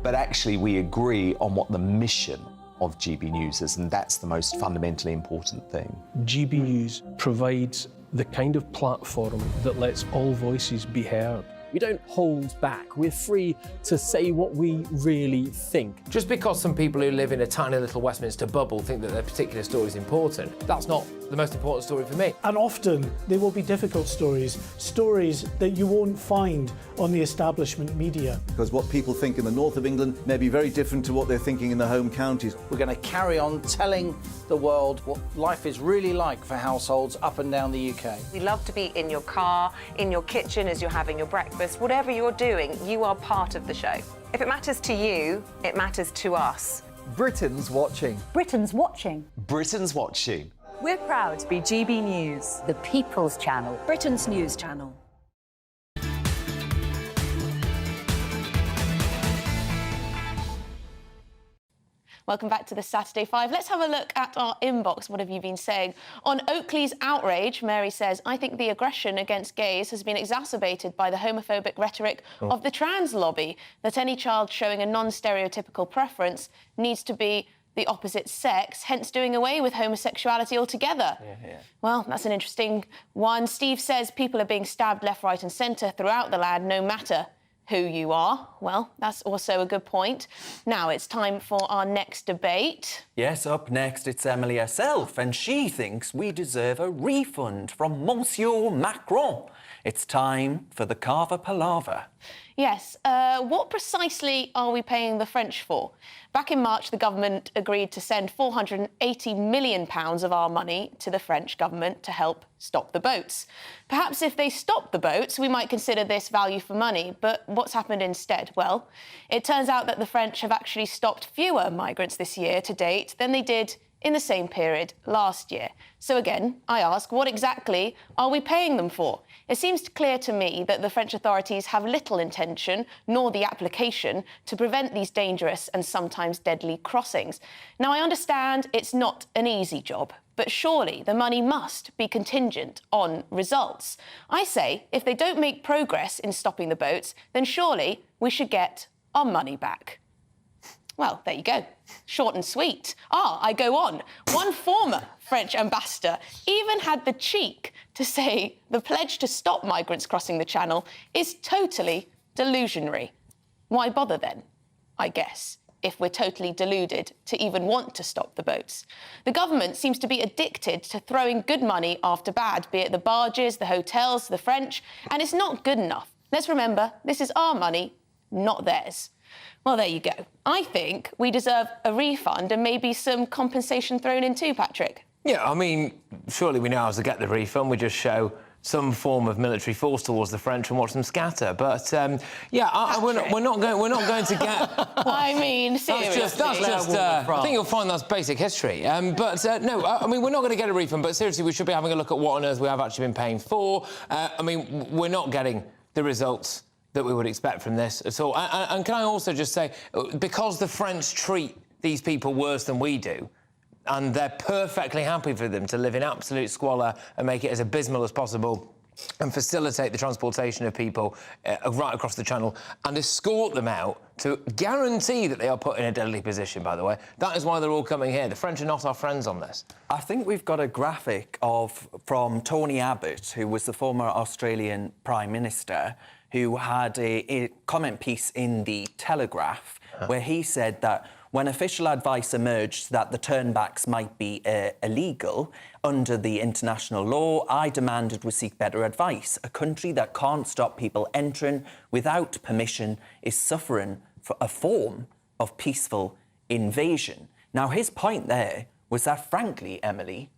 but actually we agree on what the mission of GB News is, and that's the most fundamentally important thing. GB News provides the kind of platform that lets all voices be heard. We don't hold back. We're free to say what we really think. Just because some people who live in a tiny little Westminster bubble think that their particular story is important, that's not the most important story for me. And often they will be difficult stories, stories that you won't find on the establishment media. Because what people think in the north of England may be very different to what they're thinking in their home counties. We're going to carry on telling the world what life is really like for households up and down the UK. We love to be in your car, in your kitchen as you're having your breakfast. Whatever you're doing, you are part of the show. If it matters to you, it matters to us. Britain's watching. Britain's watching. Britain's watching. We're proud to be GB News, the People's Channel, Britain's news channel. Welcome back to the Saturday 5. Let's have a look at our inbox. What have you been saying? On Oakley's outrage, Mary says, I think the aggression against gays has been exacerbated by the homophobic rhetoric of the trans lobby, that any child showing a non-stereotypical preference needs to be the opposite sex, hence doing away with homosexuality altogether. Well, that's an interesting one. Steve says people are being stabbed left, right and centre throughout the land, no matter who you are. Well, that's also a good point. Now it's time for our next debate. Yes, up next it's Emily herself, and she thinks we deserve a refund from Monsieur Macron. It's time for the Carver Palaver. Yes, what precisely are we paying the French for? Back in March, the government agreed to send £480 million of our money to the French government to help stop the boats. Perhaps if they stopped the boats, we might consider this value for money, but what's happened instead? Well, it turns out that the French have actually stopped fewer migrants this year to date than they did in the same period last year. So again, I ask, what exactly are we paying them for? It seems clear to me that the French authorities have little intention, nor the application, to prevent these dangerous and sometimes deadly crossings. Now, I understand it's not an easy job, but surely the money must be contingent on results. I say, if they don't make progress in stopping the boats, then surely we should get our money back. Well, there you go. Short and sweet. I go on. One former French ambassador even had the cheek to say the pledge to stop migrants crossing the Channel is totally delusionary. Why bother then, I guess, if we're totally deluded to even want to stop the boats? The government seems to be addicted to throwing good money after bad, be it the barges, the hotels, the French, and it's not good enough. Let's remember, this is our money, not theirs. Well, there you go. I think we deserve a refund and maybe some compensation thrown in too, Patrick. Yeah, I mean, surely we know how to get the refund. We just show some form of military force towards the French and watch them scatter. But yeah, we're not going to get. I mean, seriously. That's just. I think you'll find that's basic history. No, I mean, we're not going to get a refund. But seriously, we should be having a look at what on earth we have actually been paying for. I mean, we're not getting the results that we would expect from this at all. And can I also just say, because the French treat these people worse than we do, and they're perfectly happy for them to live in absolute squalor and make it as abysmal as possible and facilitate the transportation of people right across the Channel and escort them out to guarantee that they are put in a deadly position, by the way. That is why they're all coming here. The French are not our friends on this. I think we've got a graphic from Tony Abbott, who was the former Australian Prime Minister, who had a comment piece in The Telegraph where he said that when official advice emerged that the turnbacks might be illegal under the international law, I demanded we seek better advice. A country that can't stop people entering without permission is suffering for a form of peaceful invasion. Now, his point there was that, frankly, Emily,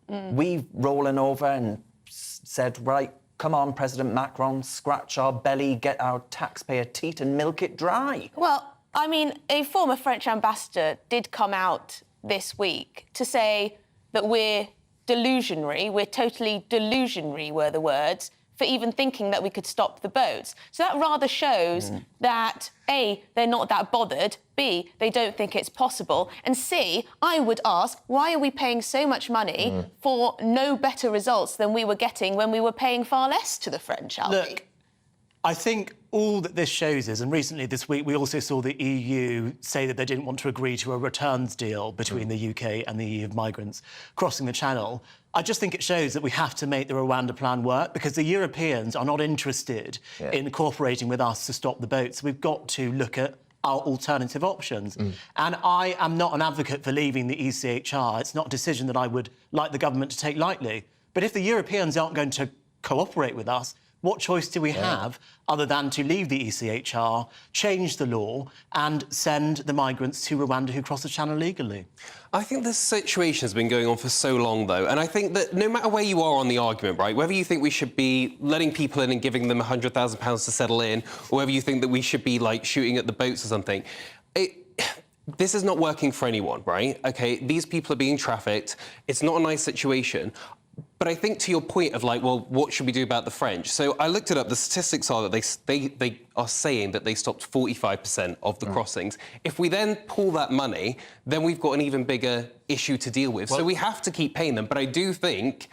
we rolling over and said, right, come on, President Macron, scratch our belly, get our taxpayer teat and milk it dry. Well, I mean, a former French ambassador did come out this week to say that we're delusionary, we're totally delusionary were the words, for even thinking that we could stop the boats. So that rather shows that, A, they're not that bothered, B, they don't think it's possible, and C, I would ask, why are we paying so much money for no better results than we were getting when we were paying far less to the French, Albie? Look, I think all that this shows is, and recently this week we also saw the EU say that they didn't want to agree to a returns deal between the UK and the EU of migrants crossing the Channel. I just think it shows that we have to make the Rwanda plan work because the Europeans are not interested in cooperating with us to stop the boats. We've got to look at our alternative options. And I am not an advocate for leaving the ECHR. It's not a decision that I would like the government to take lightly. But if the Europeans aren't going to cooperate with us, what choice do we have other than to leave the ECHR, change the law and send the migrants to Rwanda who cross the Channel legally? I think this situation has been going on for so long, though, and I think that no matter where you are on the argument, right, whether you think we should be letting people in and giving them £100,000 to settle in, or whether you think that we should be, like, shooting at the boats or something, this is not working for anyone, right? OK, these people are being trafficked. It's not a nice situation. But I think to your point of like, well, what should we do about the French? So I looked it up. The statistics are that they are saying that they stopped 45% of the crossings. If we then pull that money, then we've got an even bigger issue to deal with. So we have to keep paying them. But I do think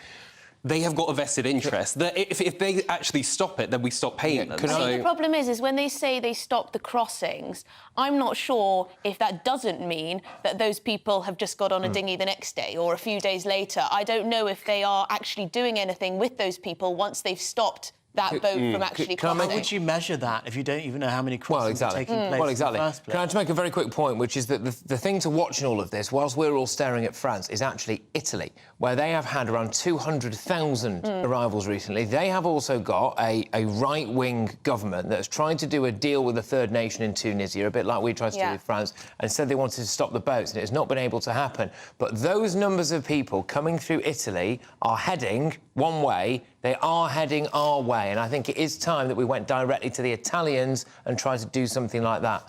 they have got a vested interest. That if they actually stop it, then we stop paying them. I think the problem is when they say they stop the crossings, I'm not sure if that doesn't mean that those people have just got on a dinghy the next day or a few days later. I don't know if they are actually doing anything with those people once they've stopped that boat from actually crossing. How would you measure that if you don't even know how many crossings are taking place Well, exactly. in the first place? Can I just make a very quick point, which is that the thing to watch in all of this, whilst we're all staring at France, is actually Italy, where they have had around 200,000 arrivals recently. They have also got a right-wing government that's trying to do a deal with a third nation in Tunisia, a bit like we tried to do with France, and said they wanted to stop the boats, and it has not been able to happen. But those numbers of people coming through Italy are heading one way. They are heading our way, and I think it is time that we went directly to the Italians and tried to do something like that.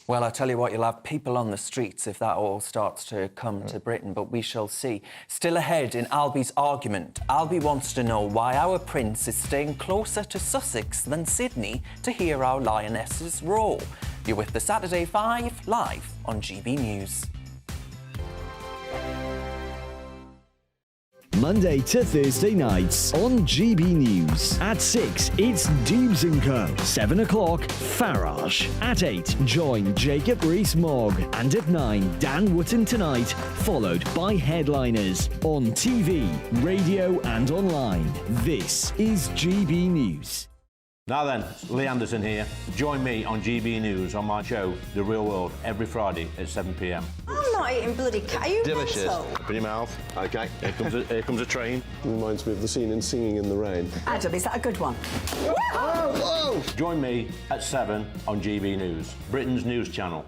Well, I tell you what, you'll have people on the streets if that all starts to come to Britain, but we shall see. Still ahead in Albie's argument, Albie wants to know why our prince is staying closer to Sussex than Sydney to hear our lionesses roar. You're with the Saturday 5 live on GB News. Monday to Thursday nights on GB News. At 6, it's Dubes & Co. 7 o'clock, Farage. At 8, join Jacob Rees-Mogg. And at 9, Dan Wootton Tonight, followed by Headliners. On TV, radio and online. This is GB News. Now then, Lee Anderson here. Join me on GB News on my show, The Real World, every Friday at 7 p.m. I'm not eating bloody cat. Are you Delicious. mental? Open your mouth. OK, here comes a train. Reminds me of the scene in Singing in the Rain. Adam, is that a good one? Whoa! Join me at 7 on GB News, Britain's news channel.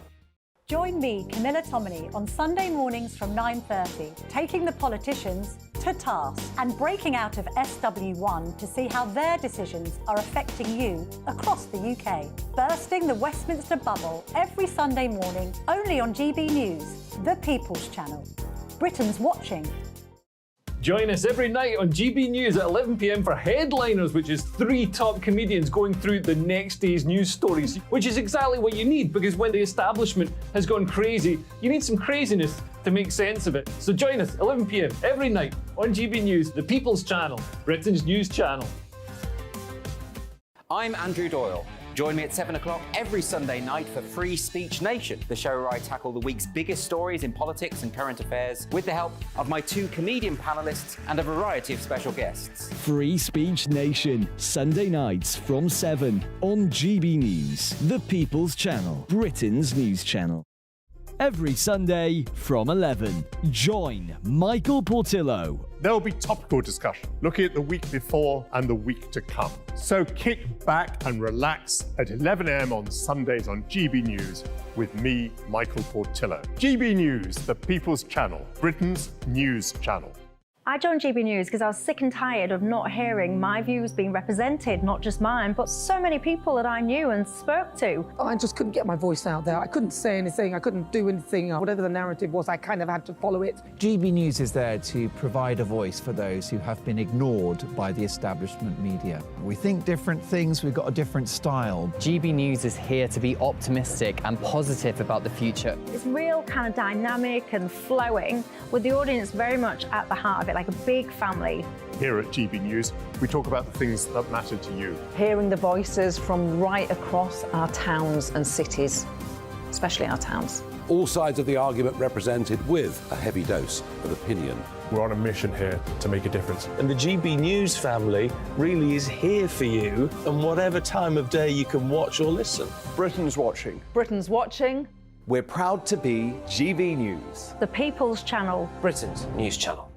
Join me, Camilla Tominey, on Sunday mornings from 9:30, taking the politicians to task and breaking out of SW1 to see how their decisions are affecting you across the UK. Bursting the Westminster bubble every Sunday morning, only on GB News, the People's Channel. Britain's watching. Join us every night on GB News at 11 p.m. for Headliners, which is 3 top comedians going through the next day's news stories, which is exactly what you need, because when the establishment has gone crazy, you need some craziness to make sense of it. So join us 11 p.m. every night on GB News, the People's Channel, Britain's news channel. I'm Andrew Doyle. Join me at 7 o'clock every Sunday night for Free Speech Nation, the show where I tackle the week's biggest stories in politics and current affairs with the help of my 2 comedian panellists and a variety of special guests. Free Speech Nation, Sunday nights from 7 on GB News, the People's Channel, Britain's news channel. Every Sunday from 11, join Michael Portillo. There will be topical discussion, looking at the week before and the week to come. So kick back and relax at 11 a.m. on Sundays on GB News with me, Michael Portillo. GB News, the People's Channel, Britain's news channel. I joined GB News because I was sick and tired of not hearing my views being represented, not just mine, but so many people that I knew and spoke to. I just couldn't get my voice out there. I couldn't say anything. I couldn't do anything. Whatever the narrative was, I kind of had to follow it. GB News is there to provide a voice for those who have been ignored by the establishment media. We think different things, we've got a different style. GB News is here to be optimistic and positive about the future. It's real kind of dynamic and flowing, with the audience very much at the heart of it, like a big family. Here at GB News, we talk about the things that matter to you. Hearing the voices from right across our towns and cities, especially our towns. All sides of the argument represented with a heavy dose of opinion. We're on a mission here to make a difference. And the GB News family really is here for you, and whatever time of day you can watch or listen. Britain's watching. Britain's watching. We're proud to be GB News, the People's Channel, Britain's news channel.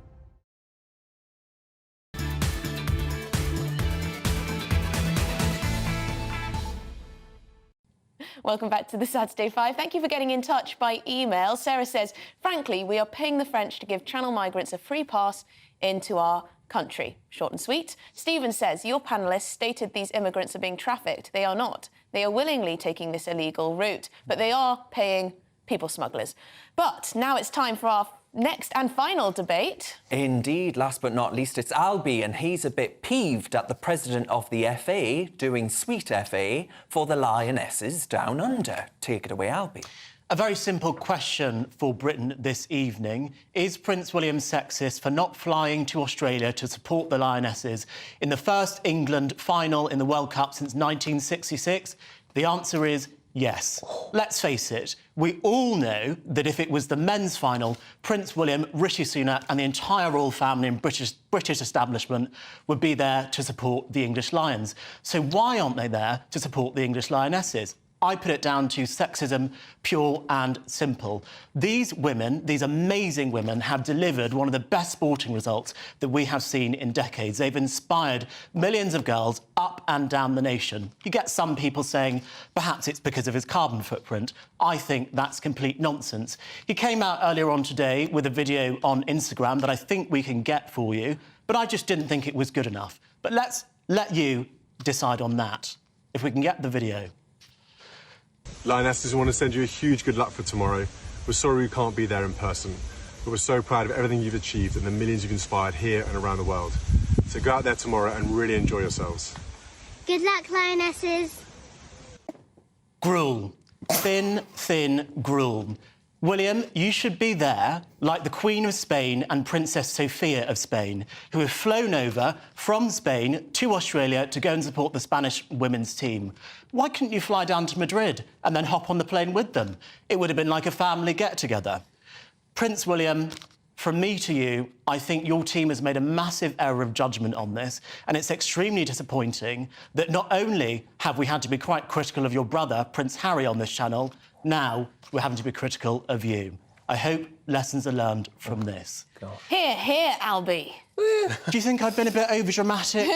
Welcome back to the Saturday 5. Thank you for getting in touch by email. Sarah says, frankly, we are paying the French to give channel migrants a free pass into our country. Short and sweet. Stephen says, your panellists stated these immigrants are being trafficked. They are not. They are willingly taking this illegal route, but they are paying people smugglers. But now it's time for our next and final debate. Indeed, last but not least, it's Albie, and he's a bit peeved at the president of the FA doing sweet FA for the lionesses down under. Take it away, Albie. A very simple question for Britain this evening. Is Prince William sexist for not flying to Australia to support the lionesses in the first England final in the World Cup since 1966? The answer is yes. Let's face it, we all know that if it was the men's final, Prince William, Rishi Sunak and the entire royal family and British establishment would be there to support the English Lions. So why aren't they there to support the English Lionesses? I put it down to sexism, pure and simple. These women, these amazing women, have delivered one of the best sporting results that we have seen in decades. They've inspired millions of girls up and down the nation. You get some people saying perhaps it's because of his carbon footprint. I think that's complete nonsense. He came out earlier on today with a video on Instagram that I think we can get for you, but I just didn't think it was good enough. But let's let you decide on that, if we can get the video. Lionesses, we want to send you a huge good luck for tomorrow. We're sorry we can't be there in person, but we're so proud of everything you've achieved and the millions you've inspired here and around the world. So go out there tomorrow and really enjoy yourselves. Good luck, Lionesses. Gruel. Thin, thin gruel. William, you should be there like the Queen of Spain and Princess Sofia of Spain, who have flown over from Spain to Australia to go and support the Spanish women's team. Why couldn't you fly down to Madrid and then hop on the plane with them? It would have been like a family get-together. Prince William, from me to you, I think your team has made a massive error of judgment on this, and it's extremely disappointing that not only have we had to be quite critical of your brother, Prince Harry, on this channel, now we're having to be critical of you. I hope lessons are learned from this. Here, Albie. Do you think I've been a bit overdramatic?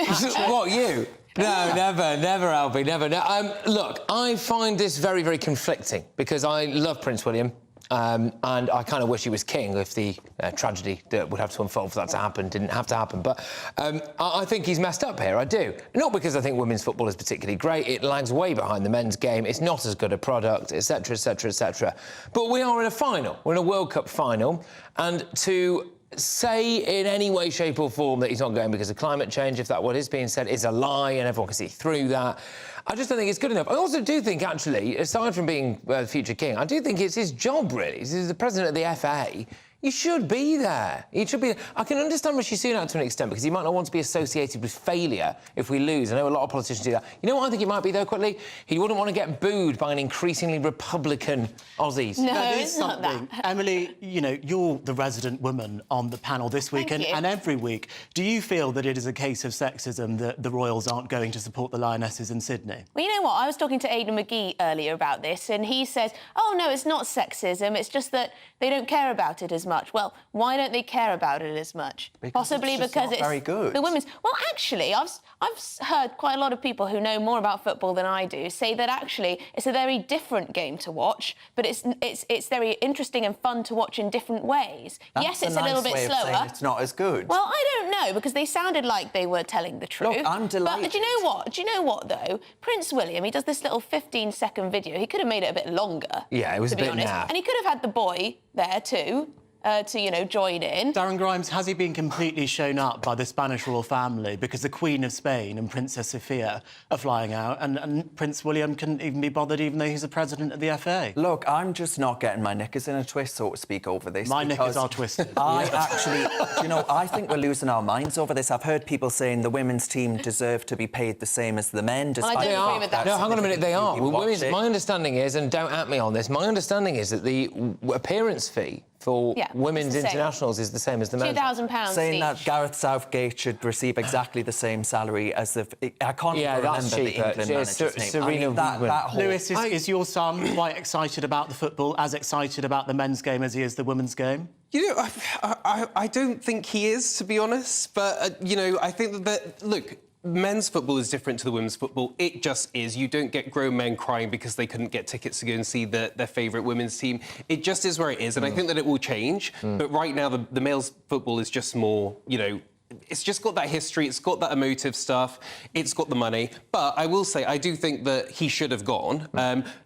What, you? No, never, Albie, never. No, look, I find this very, very conflicting because I love Prince William. And I kind of wish he was king if the tragedy that would have to unfold for that to happen didn't have to happen. But I think he's messed up here, I do. Not because I think women's football is particularly great. It lags way behind the men's game. It's not as good a product, etc., etc., etc. But we are in a final. We're in a World Cup final. And to say in any way, shape or form that he's not going because of climate change, if that what is being said, is a lie and everyone can see through that, I just don't think it's good enough. I also do think, actually, aside from being the future king, I do think it's his job, really. He's the president of the FA. You should be there. He should be there. I can understand Rishi Sunak to an extent because he might not want to be associated with failure if we lose. I know a lot of politicians do that. You know what I think it might be, though, quickly? He wouldn't want to get booed by an increasingly Republican Aussies. No, that is it's not something. that. Emily, you know, you're the resident woman on the panel this week and every week. Do you feel that it is a case of sexism that the Royals aren't going to support the Lionesses in Sydney? Well, you know what? I was talking to Aidan McGee earlier about this, and he says, oh, no, it's not sexism. It's just that they don't care about it as much. Well, why don't they care about it as much? Possibly because it's very good. The women's. Well, actually, I've heard quite a lot of people who know more about football than I do say that actually it's a very different game to watch, but it's very interesting and fun to watch in different ways. That's yes, it's a little bit way of slower. saying it's not as good. Well, I don't know because they sounded like they were telling the truth. Look, I'm delighted. But do you know what? Do you know what though? Prince William, he does this little 15-second video. He could have made it a bit longer. Yeah, it was to a be bit honest. naff. And he could have had the boy there too. To, you know, join in. Darren Grimes, has he been completely shown up by the Spanish royal family because the Queen of Spain and Princess Sofia are flying out and Prince William couldn't even be bothered even though he's the president of the FA? Look, I'm just not getting my knickers in a twist, so to speak, over this. My knickers are twisted. I actually, you know, I think we're losing our minds over this. I've heard people saying the women's team deserve to be paid the same as the men, despite I don't agree with that. No, hang on a minute, they are. Well, My understanding is, and don't at me on this, my understanding is that the appearance fee for women's internationals is the same as the men's. £2,000 saying each. that Gareth Southgate should receive exactly the same salary as the... I can't even remember the England manager's name. Serena Lewis, is your son quite excited about the football, as excited about the men's game as he is the women's game? You know, I don't think he is, to be honest. But, you know, I think that, look, men's football is different to the women's football. It just is. You don't get grown men crying because they couldn't get tickets to go and see their favourite women's team. It just is where it is, and I think that it will change. But right now, the male's football is just more, you know, it's just got that history, it's got that emotive stuff, it's got the money. But I will say, I do think that he should have gone,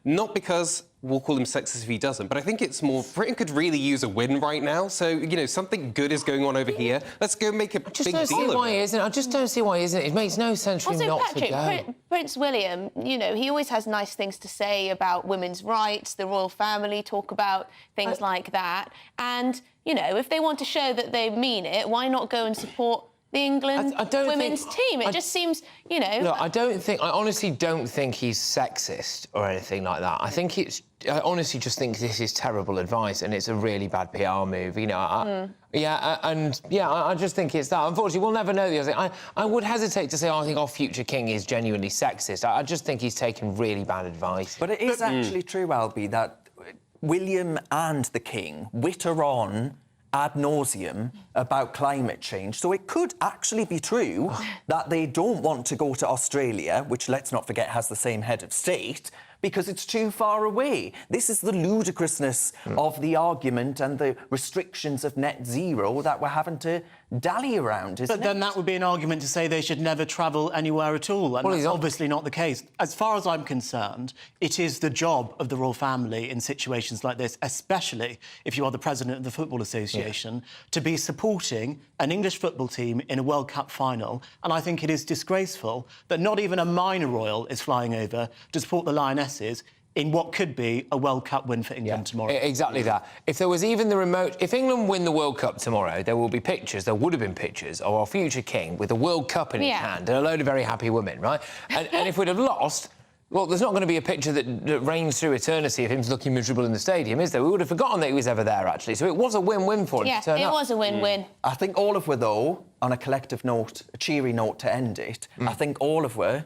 not because we'll call him sexist if he doesn't. But I think it's more, Britain could really use a win right now. So, you know, something good is going on over here. Let's go make a big deal of it. I just don't see why he isn't. It makes no sense for him not Patrick, to go. Prince William, you know, he always has nice things to say about women's rights, the royal family, talk about things like that. And, you know, if they want to show that they mean it, why not go and support the England women's team? It just seems, you know... Look, I honestly don't think he's sexist or anything like that. I honestly just think this is terrible advice and it's a really bad PR move, you know. I just think it's that. Unfortunately, we'll never know the other thing. I would hesitate to say, I think our future king is genuinely sexist. I just think he's taken really bad advice. But it is actually true, Albie, that William and the king witter on ad nauseum about climate change. So it could actually be true that they don't want to go to Australia, which, let's not forget, has the same head of state, because it's too far away. This is the ludicrousness of the argument and the restrictions of net zero that we're having to dally around, isn't it? But then that would be an argument to say they should never travel anywhere at all, and that's obviously not the case. As far as I'm concerned, it is the job of the royal family in situations like this, especially if you are the president of the Football Association, to be supporting an English football team in a World Cup final, and I think it is disgraceful that not even a minor royal is flying over to support the lionesses in what could be a World Cup win for England tomorrow. Exactly that. If there was even the remote... If England win the World Cup tomorrow, there would have been pictures of our future king with a World Cup in his hand and a load of very happy women, right? And if we'd have lost... Well, there's not going to be a picture that reigns through eternity of him looking miserable in the stadium, is there? We would have forgotten that he was ever there, actually. So it was a win-win for him to turn up. Yeah, it was a win-win. I think all of we, though, on a collective note, a cheery note to end it, I think all of we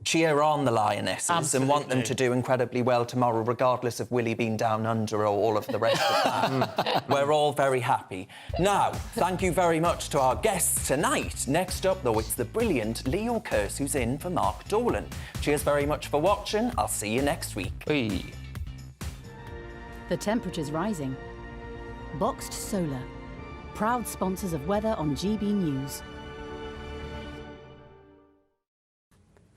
cheer on the lionesses and want them to do incredibly well tomorrow, regardless of Willie being down under or all of the rest of that. We're all very happy. Now, thank you very much to our guests tonight. Next up, though, it's the brilliant Leo Kearse, who's in for Mark Dolan. Cheers very much for watching. I'll see you next week. The temperature's rising. Boxed Solar, proud sponsors of weather on GB News.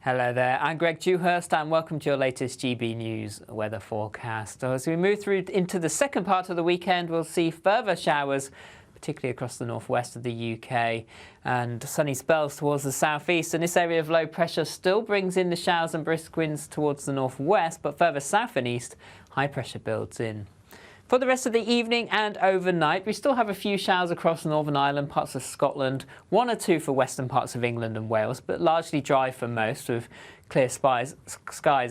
Hello there, I'm Greg Dewhurst and welcome to your latest GB News weather forecast. As we move through into the second part of the weekend, we'll see further showers, particularly across the northwest of the UK, and sunny spells towards the southeast. And this area of low pressure still brings in the showers and brisk winds towards the northwest, but further south and east, high pressure builds in. For the rest of the evening and overnight, we still have a few showers across Northern Ireland, parts of Scotland, 1 or 2 for western parts of England and Wales, but largely dry for most, with clear skies,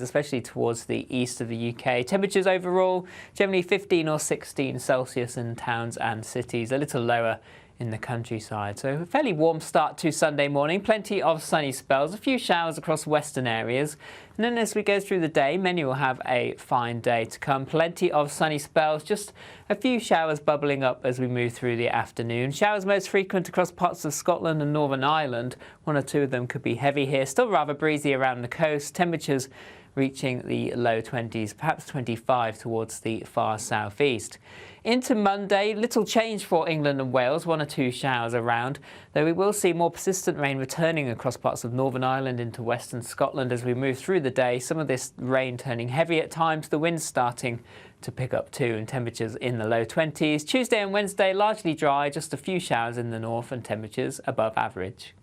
especially towards the east of the UK. Temperatures overall, generally 15 or 16 Celsius in towns and cities, a little lower in the countryside. So a fairly warm start to Sunday morning, plenty of sunny spells, a few showers across western areas. And then as we go through the day, many will have a fine day to come. Plenty of sunny spells, just a few showers bubbling up as we move through the afternoon. Showers most frequent across parts of Scotland and Northern Ireland. 1 or 2 of them could be heavy here. Still rather breezy around the coast. Temperatures reaching the low 20s, perhaps 25 towards the far southeast. Into Monday, little change for England and Wales, 1 or 2 showers around, though we will see more persistent rain returning across parts of Northern Ireland into western Scotland as we move through the day. Some of this rain turning heavy at times, the winds starting to pick up too, and temperatures in the low 20s. Tuesday and Wednesday, largely dry, just a few showers in the north and temperatures above average.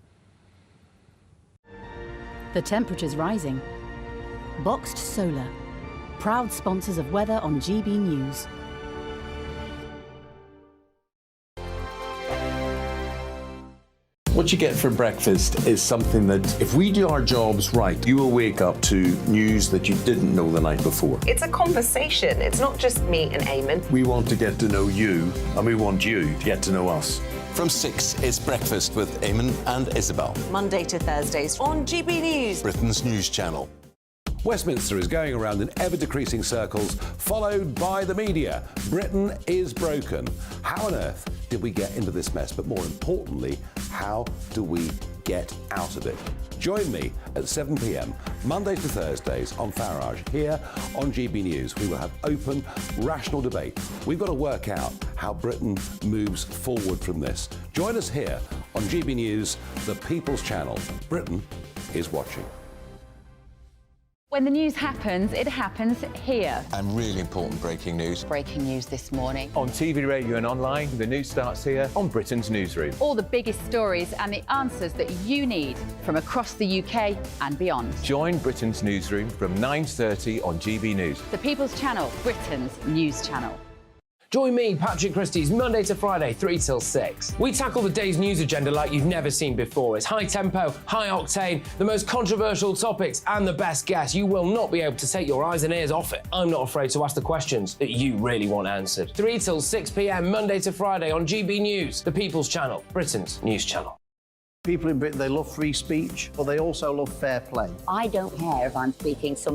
The temperature's rising. Boxed Solar, proud sponsors of weather on GB News. What you get for breakfast is something that, if we do our jobs right, you will wake up to news that you didn't know the night before. It's a conversation. It's not just me and Eamon. We want to get to know you, and we want you to get to know us. From 6, it's Breakfast with Eamon and Isabel. Monday to Thursdays on GB News, Britain's news channel. Westminster is going around in ever-decreasing circles, followed by the media. Britain is broken. How on earth did we get into this mess? But more importantly, how do we get out of it? Join me at 7 p.m, Mondays to Thursdays on Farage, here on GB News. We will have open, rational debate. We've got to work out how Britain moves forward from this. Join us here on GB News, the People's Channel. Britain is watching. When the news happens, it happens here. And really important breaking news. Breaking news this morning. On TV, radio and online, the news starts here on Britain's Newsroom. All the biggest stories and the answers that you need from across the UK and beyond. Join Britain's Newsroom from 9:30 on GB News. The People's Channel, Britain's news channel. Join me, Patrick Christys, Monday to Friday, 3 till 6. We tackle the day's news agenda like you've never seen before. It's high tempo, high octane, the most controversial topics and the best guests. You will not be able to take your eyes and ears off it. I'm not afraid to ask the questions that you really want answered. 3 till 6 p.m, Monday to Friday on GB News, the People's Channel, Britain's news channel. People in Britain, they love free speech, but they also love fair play. I don't care if I'm speaking some